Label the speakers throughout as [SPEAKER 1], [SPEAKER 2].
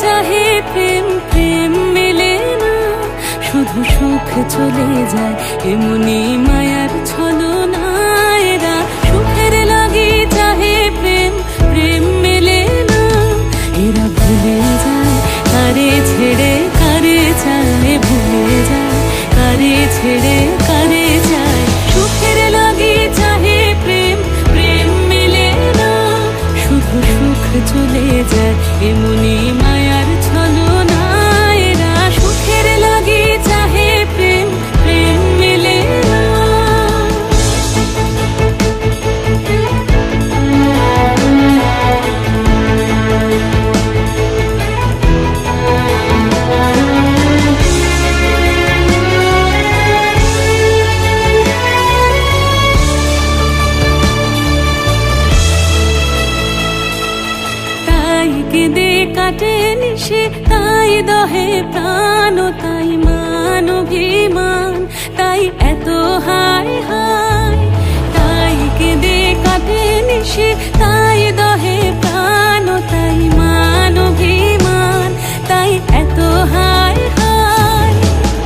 [SPEAKER 1] চাহে প্রেম, প্রেম মেলে না, শুধু সুখ চলে যায় এমনি মায়ার ছলনা। এরা সুখের লাগি চাহে প্রেম, প্রেম মেলে না, এরা ভুলে যায় কারে ছেড়ে কারে চায়, ভুলে যায় কারে ছেড়ে কারে চায়। সুখের লাগি চাহে প্রেম, প্রেম মেলে না, শুধু সুখ চলে যায় এমনি মায়ার ছলনা। এরা সুখের লাগি চাহে প্রেম, প্রেম মেলে না। তাই কেঁদে কাটে নিশে, তাই দহে প্রাণ, তাই মান অভিমান, তাই এত হায় হায়। তাই কেঁদে কাটে নিশে, তাই দহে প্রাণ, তাই মান অভিমান, তাই এত হায় হায়।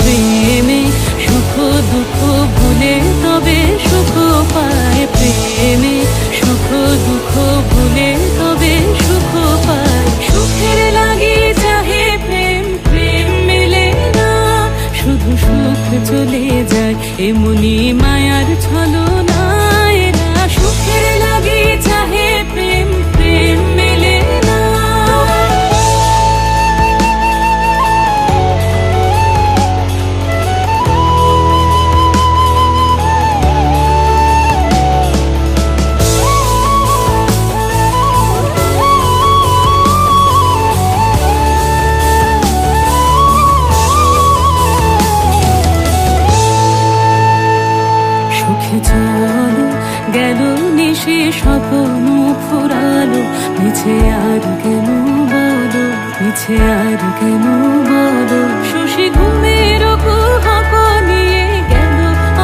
[SPEAKER 1] প্রেমে সুখ দুঃখ ভুলে তবে সুখ পায়, প্রেমে সুখ দুঃখ ভুলে তবে সুখ পায়। সুখের লাগি চাহে প্রেম, প্রেম মেলে না, শুধু সুখ চলে যায় এমনি মায়ার ছলনা। এরা সুখের লাগি চাহে প্রেম, প্রেম মেলে না। সুখে চলো গেল নিশে স্বপ্ন ফুরালো, মিছে আর কেন বলো, মিছে আর কেন বলো। শশী ঘুমের কুহক নিয়ে গেল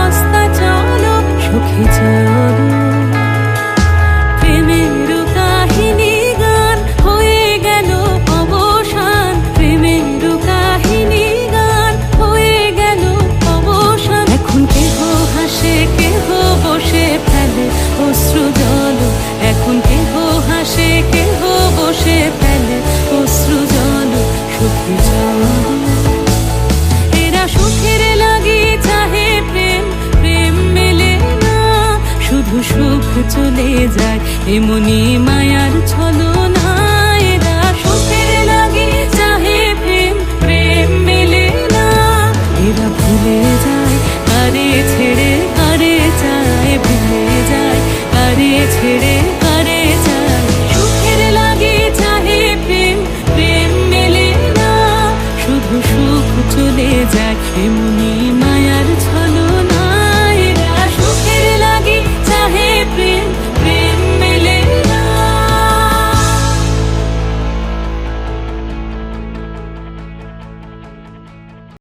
[SPEAKER 1] অস্তা চলো, সুখে চলো। প্রেমের কাহিনী গান হয়ে গেল অবসান, প্রেমের কাহিনী গান হয়ে গেল অবসান। এখন কেহ হাসে কেহ বসে ফেলে অশ্রু জল, এখন কেহ হাসে কেহ বসে ফেলে অশ্রু জল। সুখে চলো এরা সুখের লাগি চাহে প্রেম, প্রেম মেলে না, শুধু সুখ চলে যায় এমনি মায়ার ছলনা।